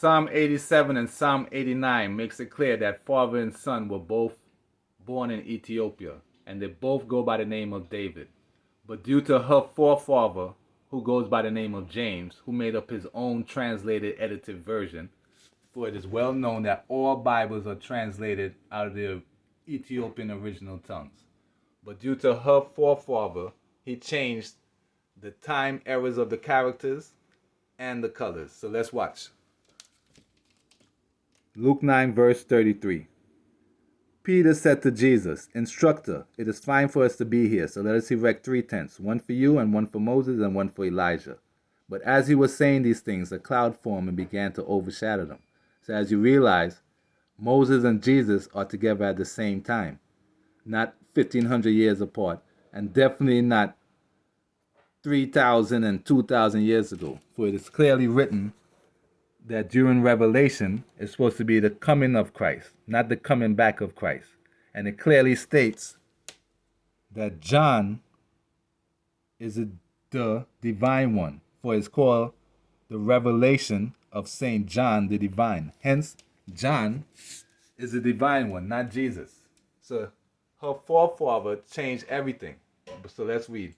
Psalm 87 and Psalm 89 makes it clear that father and son were both born in Ethiopia, and they both go by the name of David. But due to her forefather, who goes by the name of James, who made up his own translated, edited version, for it is well known that all Bibles are translated out of the Ethiopian original tongues. But due to her forefather, he changed the time errors of the characters and the colors. So let's watch. Luke 9 verse 33. Peter said to Jesus, Instructor, it is fine for us to be here, so let us erect 3 tents, one for you and one for Moses and one for Elijah. But as he was saying these things, a cloud formed and began to overshadow them. So as you realize, Moses and Jesus are together at the same time, not 1,500 years apart, and definitely not 3,000 and 2,000 years ago. For it is clearly written that during Revelation, it's supposed to be the coming of Christ, not the coming back of Christ. And it clearly states that John is the divine one, for it's called the revelation of Saint John the Divine. Hence, John is the divine one, not Jesus. So her forefather changed everything. So let's read.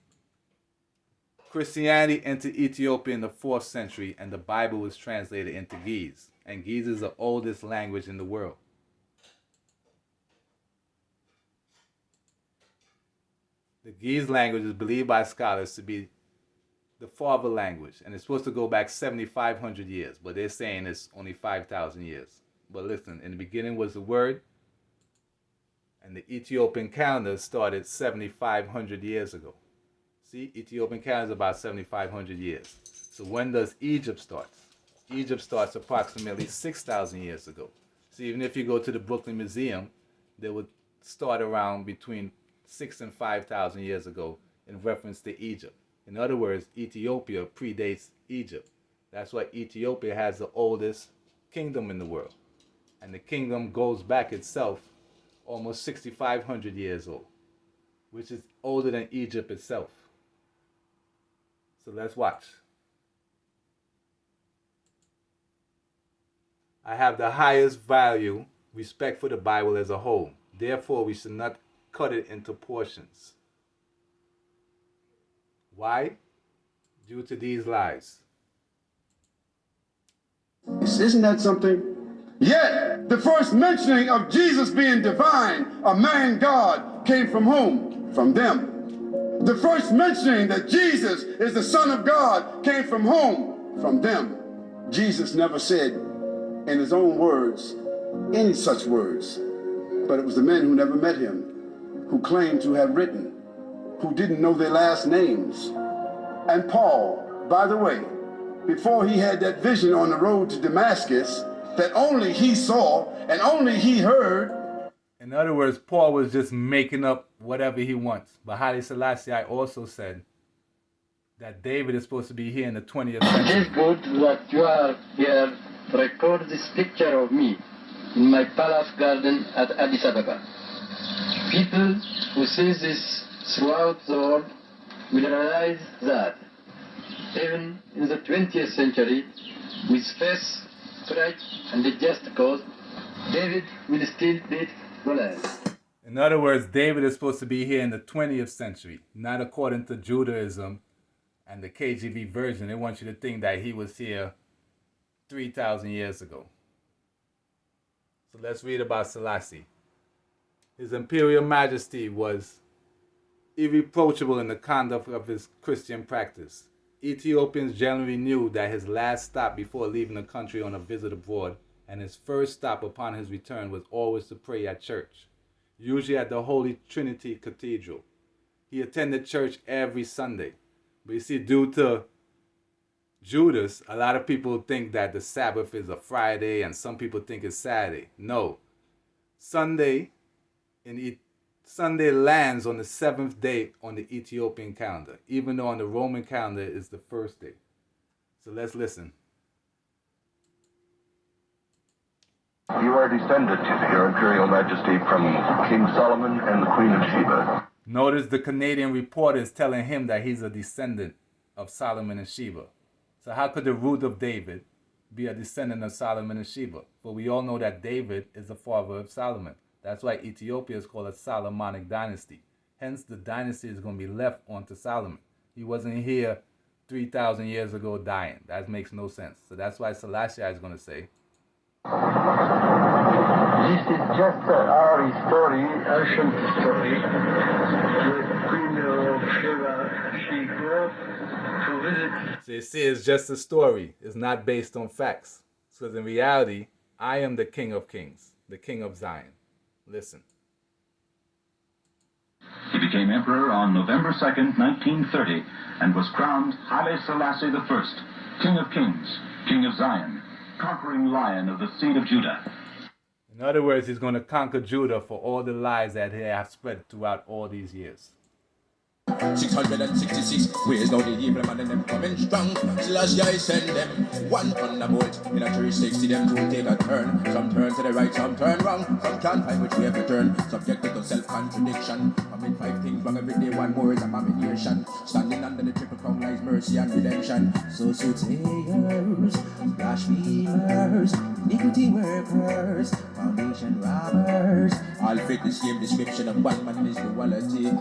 Christianity entered Ethiopia in the 4th century, and the Bible was translated into Ge'ez. And Ge'ez is the oldest language in the world. The Ge'ez language is believed by scholars to be the father language, and it's supposed to go back 7,500 years, but they're saying it's only 5,000 years. But listen, in the beginning was the word, and the Ethiopian calendar started 7,500 years ago. See, Ethiopian calendar is about 7,500 years. So when does Egypt start? Egypt starts approximately 6,000 years ago. So even if you go to the Brooklyn Museum, they would start around between 6,000 and 5,000 years ago in reference to Egypt. In other words, Ethiopia predates Egypt. That's why Ethiopia has the oldest kingdom in the world. And the kingdom goes back itself almost 6,500 years old, which is older than Egypt itself. So let's watch. I have the highest value, respect for the Bible as a whole. Therefore, we should not cut it into portions. Why? Due to these lies. Isn't that something? Yet, the first mentioning of Jesus being divine, a man God, came from whom? From them. The first mentioning that Jesus is the Son of God came from whom? From them. Jesus never said in his own words any such words, but it was the men who never met him, who claimed to have written, who didn't know their last names. And Paul, by the way, before he had that vision on the road to Damascus that only he saw and only he heard. In other words, Paul was just making up whatever he wants. But Haile Selassie also said that David is supposed to be here in the 20th century. It is good that you are here to record this picture of me in my palace garden at Addis Ababa. People who see this throughout the world will realize that even in the 20th century, with faith, courage, and a just cause, David will still beat Goliath. In other words, David is supposed to be here in the 20th century, not according to Judaism and the KJV version. They want you to think that he was here 3,000 years ago. So let's read about Selassie. His Imperial Majesty was irreproachable in the conduct of his Christian practice. Ethiopians generally knew that his last stop before leaving the country on a visit abroad and his first stop upon his return was always to pray at church, usually at the Holy Trinity Cathedral. He attended church every Sunday. But you see, due to Judas, a lot of people think that the Sabbath is a Friday and some people think it's Saturday. No. Sunday lands on the 7th day on the Ethiopian calendar, even though on the Roman calendar is the first day. So let's listen. You are descended, Your Imperial Majesty, from King Solomon and the Queen of Sheba. Notice the Canadian reporter is telling him that he's a descendant of Solomon and Sheba. So how could the root of David be a descendant of Solomon and Sheba. For we all know that David is the father of Solomon. That's why Ethiopia is called a Solomonic dynasty. Hence, the dynasty is going to be left onto Solomon. He wasn't here 3,000 years ago dying. That makes no sense. So that's why Selassie is going to say, This is just our story, ancient story. The Queen of Sheba, she grew up to visit. so you see, it's just a story. It's not based on facts. So in reality, I am the King of Kings, the King of Zion. Listen. He became emperor on November 2nd, 1930, and was crowned Haile Selassie I, King of Kings, King of Zion, conquering lion of the seed of Judah. In other words, he's going to conquer Judah for all the lies that he has spread throughout all these years. 666 ways now the evil man and them coming strong. Slash guys send them one thunderbolt in a 360. Them two take a turn. Some turn to the right, some turn wrong. Some can't find which way to turn. Subjected to self-contradiction. I mean 5 things wrong every day. One more is abomination. Standing under the triple crown lies mercy and redemption. So soothsayers, blasphemers, iniquity workers, foundation robbers. All fit the same description of one man is duality.